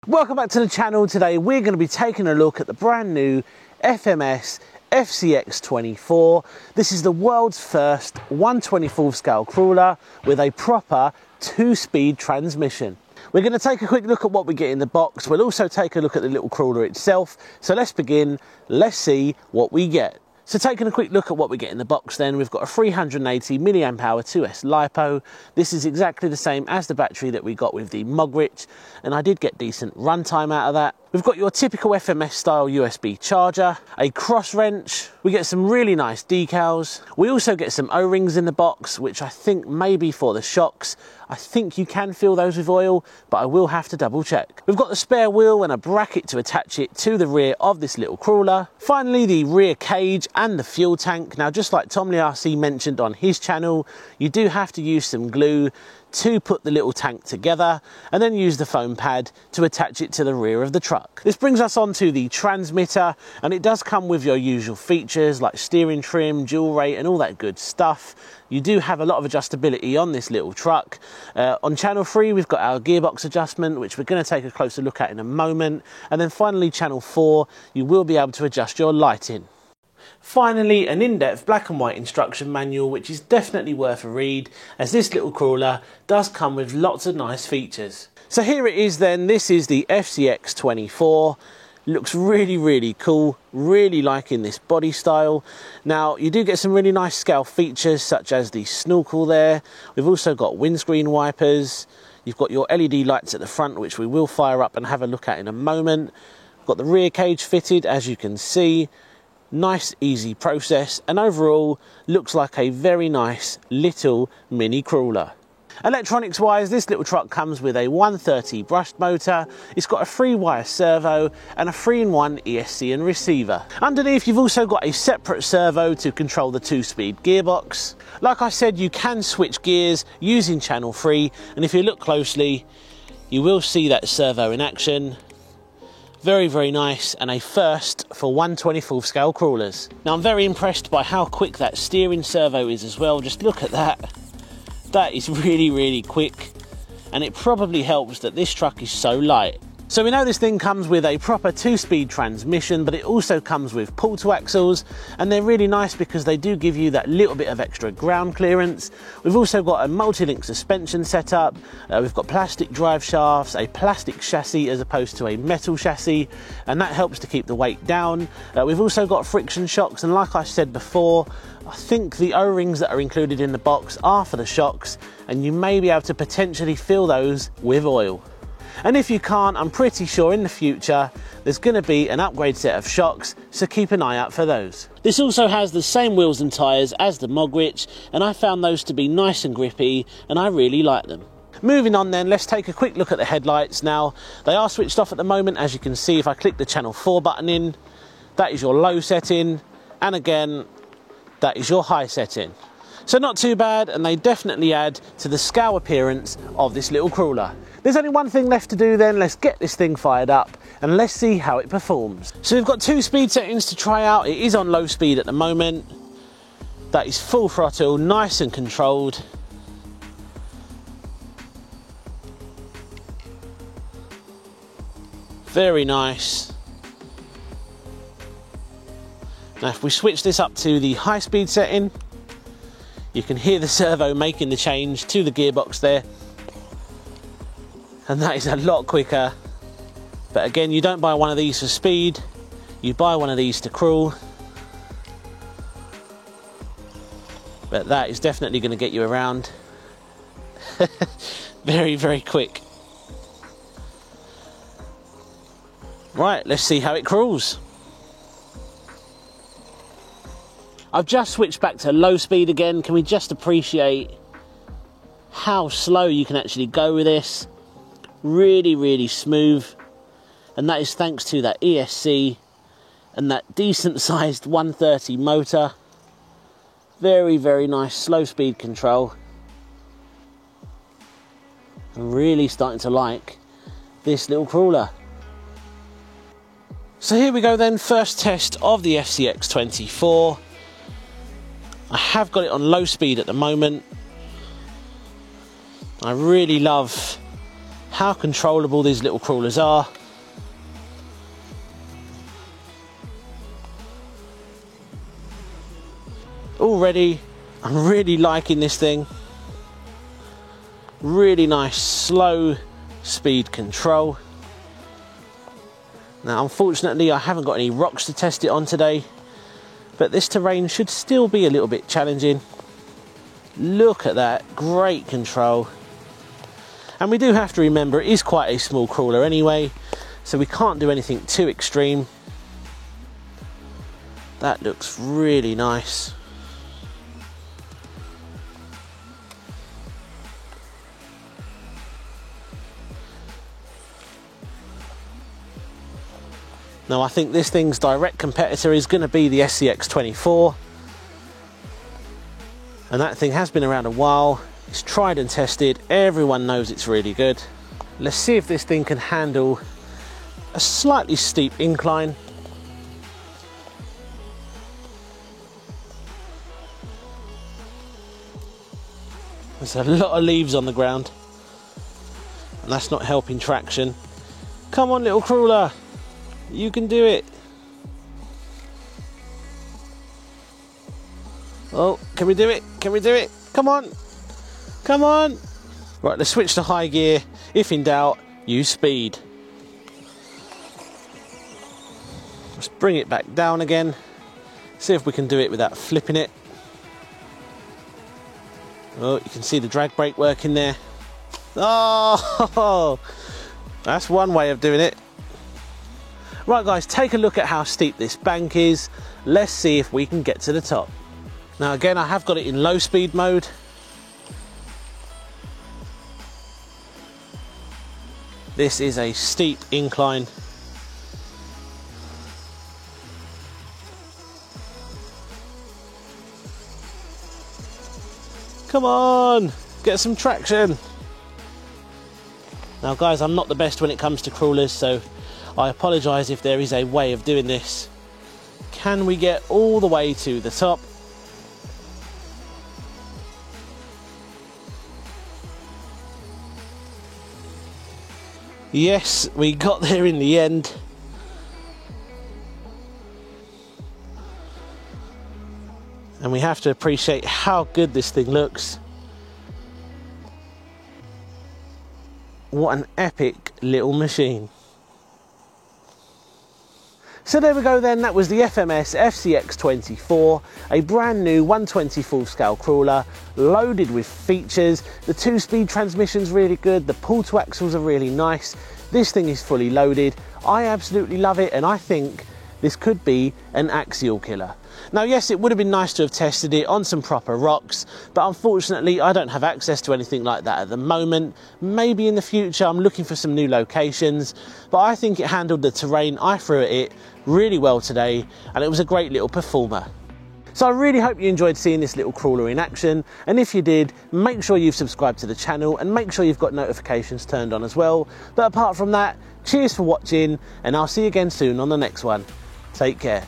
Welcome back to the channel. Today we're going to be taking a look at the brand new FMS FCX24. This is the world's first 1/24 scale crawler with a proper 2-speed transmission. We're going to take a quick look at what we get in the box. We'll also take a look at the little crawler itself. So let's begin. Let's see what we get. So taking a quick look at what we get in the box then, we've got a 380 milliamp hour 2S LiPo. This is exactly the same as the battery that we got with the Mogwitch, and I did get decent runtime out of that. We've got your typical FMS style USB charger, a cross wrench, we get some really nice decals. We also get some O-rings in the box, which I think may be for the shocks. I think you can fill those with oil, but I will have to double check. We've got the spare wheel and a bracket to attach it to the rear of this little crawler. Finally, the rear cage and the fuel tank. Now, just like beyondRC mentioned on his channel, you do have to use some glue to put the little tank together and then use the foam pad to attach it to the rear of the truck. This brings us on to the transmitter, and it does come with your usual features like steering trim, dual rate and all that good stuff. You do have a lot of adjustability on this little truck. On channel 3 we've got our gearbox adjustment, which we're going to take a closer look at in a moment, and then finally channel 4 you will be able to adjust your lighting. Finally, an in-depth black and white instruction manual, which is definitely worth a read, as this little crawler does come with lots of nice features. So here it is then. This is the FCX24. Looks really cool, really liking this body style. Now you do get some really nice scale features such as the snorkel there. We've also got windscreen wipers. You've got your LED lights at the front, which we will fire up and have a look at in a moment. Got the rear cage fitted, as you can see. Nice easy process, and overall looks like a very nice little mini crawler. Electronics wise, this little truck comes with a 130 brushed motor. It's got a 3-wire servo and a 3-in-1 ESC and receiver. Underneath you've also got a separate servo to control the 2-speed gearbox. Like I said, you can switch gears using channel 3, and if you look closely you will see that servo in action. Very nice, and a first for 1/24 scale crawlers. Now I'm very impressed by how quick that steering servo is as well. Just look at that. That is really quick, and it probably helps that this truck is so light. So we know this thing comes with a proper 2-speed transmission, but it also comes with pull-to axles, and they're really nice because they do give you that little bit of extra ground clearance. We've also got a multi-link suspension setup. We've got plastic drive shafts, a plastic chassis as opposed to a metal chassis, and that helps to keep the weight down. We've also got friction shocks, and like I said before, I think the O-rings that are included in the box are for the shocks, and you may be able to potentially fill those with oil. And if you can't, I'm pretty sure in the future there's going to be an upgrade set of shocks, so keep an eye out for those. This also has the same wheels and tyres as the Mogwitch, and I found those to be nice and grippy, and I really like them. Moving on then, let's take a quick look at the headlights. Now, they are switched off at the moment, as you can see. If I click the channel 4 button in, that is your low setting, and again, that is your high setting. So not too bad, and they definitely add to the scale appearance of this little crawler. There's only one thing left to do then. Let's get this thing fired up and let's see how it performs. So we've got 2 speed settings to try out. It is on low speed at the moment. That is full throttle, nice and controlled. Very nice. Now if we switch this up to the high speed setting, you can hear the servo making the change to the gearbox there. And that is a lot quicker. But again, you don't buy one of these for speed, you buy one of these to crawl. But that is definitely going to get you around. Very quick. Right, let's see how it crawls. I've just switched back to low speed again. Can we just appreciate how slow you can actually go with this? Really smooth, and that is thanks to that ESC and that decent sized 130 motor. Very nice slow speed control. I'm really starting to like this little crawler. So here we go then, first test of the FCX24. I have got it on low speed at the moment. I really love how controllable these little crawlers are. Already, I'm really liking this thing. Really nice, slow speed control. Now, unfortunately, I haven't got any rocks to test it on today, but this terrain should still be a little bit challenging. Look at that, great control. And we do have to remember it is quite a small crawler anyway, so we can't do anything too extreme. That looks really nice. Now, I think this thing's direct competitor is going to be the SCX24. And that thing has been around a while. It's tried and tested. Everyone knows it's really good. Let's see if this thing can handle a slightly steep incline. There's a lot of leaves on the ground, and that's not helping traction. Come on, little crawler. You can do it. Oh, can we do it? Can we do it? Come on. Come on. Right, let's switch to high gear. If in doubt, use speed. Let's bring it back down again. See if we can do it without flipping it. Oh, you can see the drag brake working there. Oh, that's one way of doing it. Right guys, take a look at how steep this bank is. Let's see if we can get to the top. Now again, I have got it in low speed mode. This is a steep incline. Come on, get some traction. Now guys, I'm not the best when it comes to crawlers, so I apologise if there is a way of doing this. Can we get all the way to the top? Yes, we got there in the end. And we have to appreciate how good this thing looks. What an epic little machine. So there we go then, that was the FMS FCX24, a brand new 120 full scale crawler, loaded with features. The 2-speed transmission's really good, the pull to axles are really nice. This thing is fully loaded. I absolutely love it, and I think this could be an axial killer. Now yes, it would have been nice to have tested it on some proper rocks, but unfortunately I don't have access to anything like that at the moment. Maybe in the future. I'm looking for some new locations, but I think it handled the terrain I threw at it really well today, and it was a great little performer. So I really hope you enjoyed seeing this little crawler in action, and if you did, make sure you've subscribed to the channel and make sure you've got notifications turned on as well. But apart from that, cheers for watching, and I'll see you again soon on the next one. Take care.